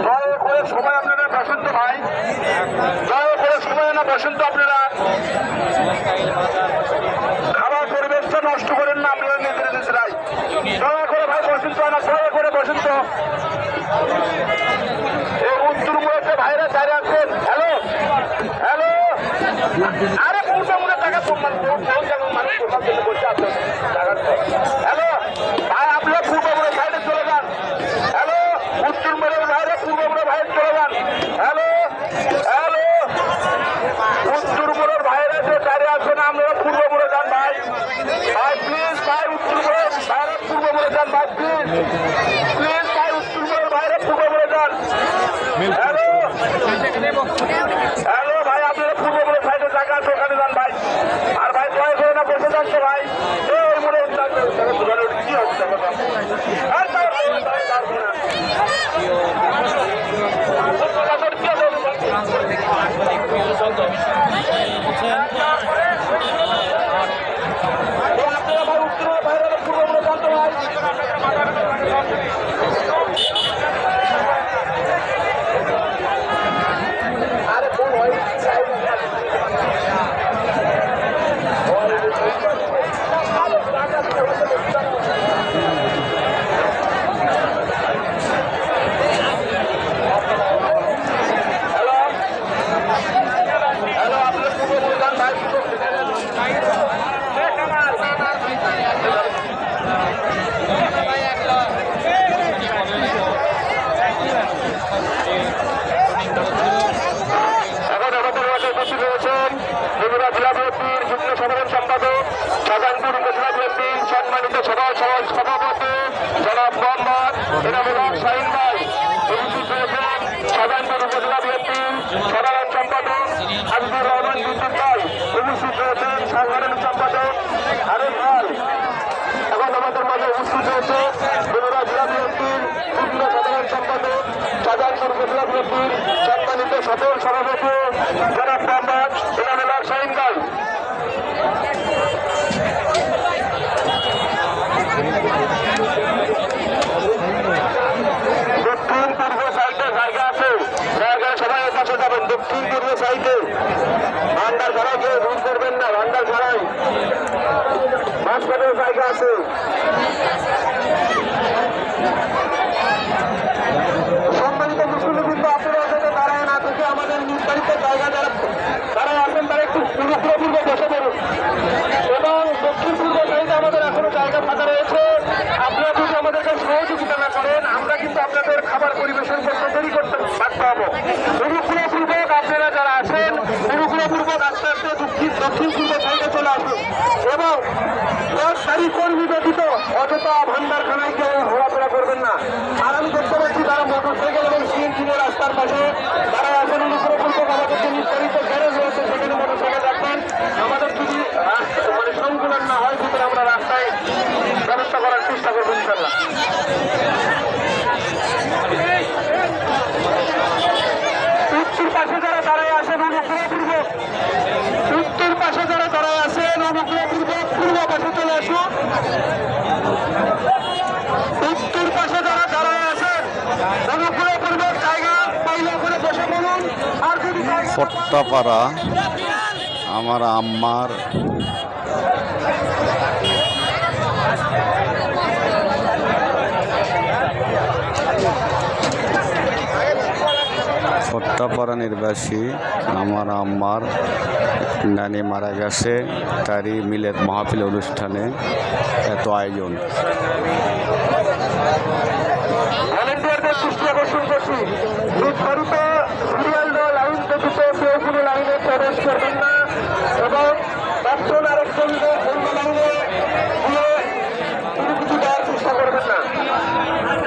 দয়া করে সময় আপনারা বসন্ত ভাই, দয়া করে সময় না বসন্ত, আপনারা খাবার পরিবেশটা নষ্ট করেন না আপনারা নিজেরাই। দয়া করে ভাই বসন্ত না, দয়া করে বসন্ত। এই উত্তর মুড়েতে ভাইরা চারে আছেন। হ্যালো হ্যালো, আরে পূর্ব মুড়ে টাকা মানুষ বলছে আপনার হ্যালো ভাই, আপনারা পূর্ব মুড়ে সাইডে চলে যান। হ্যালো উত্তর মুড়ের ভাইরা পূর্ব মুড়ে ভাই চলে যান। হ্যালো হ্যালো, উত্তর মুড়ের ভাইরা যে চারে আছেন আপনারা পূর্ব মুড়ে যান ভাই। ভাই প্লিজ ভাই, উত্তর মুড়ে ভাইরা পূর্ব মুড়ে যান ভাই, প্লিজ প্লিজ ভাই, উত্তর মুড়ের ভাইরা পূর্ব মুড়ে যান। হ্যালো হ্যালো ভাই, আপনারা পূর্ব মুড়ে সাইডে জায়গা আছে ওখানে যান ভাই। আর ভাই দয়া করে না বসে যাচ্ছে ভাই, এই মুড়ে কি হচ্ছে আপনারা ভাই উত্তর বাইরে পূর্ব মুড়ে যান তো ভাই। আরে কোন হয় সম্পাদক শাহজাহানপুর উপজেলা বিএনপির সম্মানিত সভাপতি জনাব মোহাম্মদ এনামুল শাহিন ভাই, শাহজাহানপুর উপজেলা বিএনপির সাধারণ সম্পাদক হাবিবুর রহমান বিদ্যুৎ ভাই, উপস্থিত রয়েছেন সাধারণ সম্পাদক আরিফ ভাই। এখন আমাদের মাঝে উপস্থিত রয়েছে বগুড়া জেলা বিএনপির যুগ্ম সাধারণ সম্পাদক শাহজাহানপুর উপজেলা বিএনপির সম্মানিত সফল সভাপতি জনাব মোহাম্মদ এনামুল শাহিন ভাই। দক্ষিণ পূর্ব সাইডে জায়গা আছে, জায়গায় সবাই পাশে যাবেন। দক্ষিণ পূর্ব সাইডে ভান্ডার ছাড়াই কেউ ভুল করবেন না, ভান্ডার ছাড়াই মাঝখানেও জায়গা আছে। সম্মানিত মুসলিম কিন্তু আপনারা যাতে দাঁড়ায় না থেকে আমাদের নির্ধারিত জায়গা যারা আছেন তারা একটু পূর্ব পূর্বে বসে পড়ুন। এবং দক্ষিণ পূর্ব সাইডে আমাদের এখনো জায়গা ফাঁকা রয়েছে। আপনারা যদি আমাদেরকে সহযোগিতা না করেন আমরা কিন্তু আপনাদের খাবার পরিবেশন করতে দেরি করতে বাধ্য হবো। অনুগ্রহপূর্বক আপনারা যারা আছেন অনুগ্রহপূর্বক আস্তে আস্তে দক্ষিণ পূর্ব সাইডে চলে আসুন এবং সরকারি কর্মী ব্যতীত অযথা ভান্ডারখানায় কেউ ঘোরাফেরা করবেন না। আর আমি দেখতে পাচ্ছি তারা মোটরসাইকেল এবং সিএনজির রাস্তার পাশে তারা আছেন। অনুগ্রহপূর্বক আমাদের যে নির্ধারিত গ্যারেজ রয়েছে সেখানে মোটরসাইকেল রাখবেন। আমাদের যদি সংকুলন না হয় সেখানে আমরা রাস্তায় ব্যবস্থা করার চেষ্টা করবো ইনশাল্লাহ। উত্তর পাশে যারা দাঁড়ায় আছেন অনুগ্রহপূর্বক, উত্তর পাশে যারা দাঁড়ায় আছেন অনুগ্রহপূর্বক পূর্ব পাশে চলে আসুন। উত্তর পাশে যারা দাঁড়ায় আছেন অনুগ্রহপূর্বক জায়গা পাইলে করে বসে বলুন। আর যদি পট্টাপাড়া আমার আম্মার পট্টাপাড়া নির্বাসী আমার আম্মার নানি মারা গেছে, তারই মিলেত মাহফিল অনুষ্ঠানে এত আয়োজন।